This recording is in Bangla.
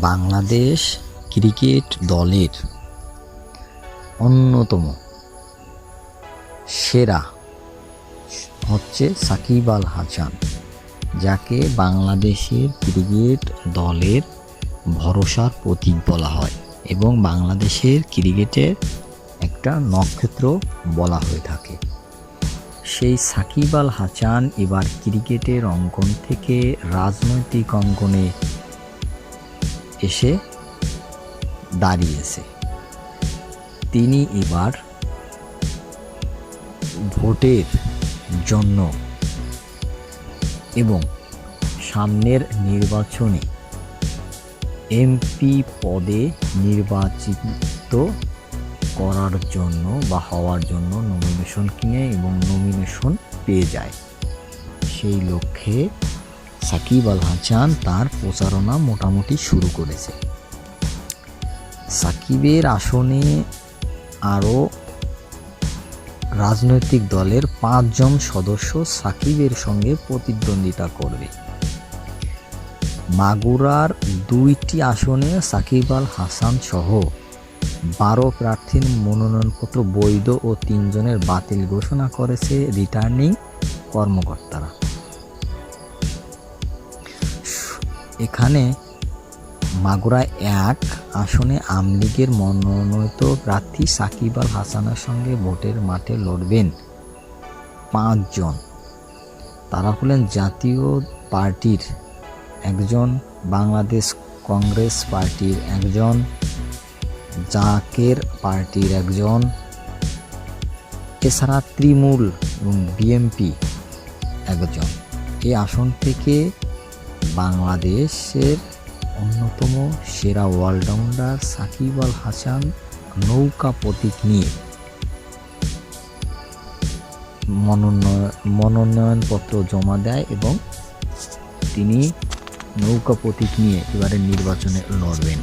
বাংলাদেশ ক্রিকেট দলের অন্যতম সেরা হচ্ছে সাকিব আল হাসান, যাকে বাংলাদেশের ক্রিকেট দলের ভরসার প্রতীক বলা হয় এবং বাংলাদেশের ক্রিকেটের একটা নক্ষত্র বলা হয়ে থাকে। সেই সাকিব আল হাসান এবার ক্রিকেটের অঙ্গন থেকে রাজনৈতিক অঙ্গনে এসে দাঁড়িয়েছে। তিনি এবার ভোটের জন্য এবং সামনের নির্বাচনে এমপি পদে নির্বাচিত করার জন্য বা হওয়ার জন্য নমিনেশন কিনে এবং নমিনেশন পেয়ে যায়। সেই লক্ষ্যে সাকিব আল হাসান তার প্রচারণা মোটামুটি শুরু করেছে। সাকিবের আসনে আরও রাজনৈতিক দলের 5 জন সদস্য সাকিবের সঙ্গে প্রতিদ্বন্দ্বিতা করবে। মাগুরার 2টি আসনে সাকিব আল হাসান সহ 12 প্রার্থীর মনোনয়নপত্র বৈধ ও 3 জনের বাতিল ঘোষণা করেছে রিটার্নিং কর্মকর্তারা। এখানে মাগুরা 1 আসনে আওয়ামী লীগের মনোনীত প্রার্থী সাকিব আল হাসানের সঙ্গে ভোটের মাঠে লড়বেন 5 জন। তারা হলেন জাতীয় পার্টির একজন, বাংলাদেশ কংগ্রেস পার্টির একজন, জাকের পার্টির একজন, এছাড়া তৃণমূল এবং বিএনপি একজন। এই আসন থেকে বাংলাদেশের অন্যতম সেরা অলরাউন্ডার সাকিব আল হাসান নৌকা প্রতীক নিয়ে মনোনয়নপত্র জমা দেয় এবং তিনি নৌকা প্রতীক নিয়ে এবারের নির্বাচনে লড়বেন।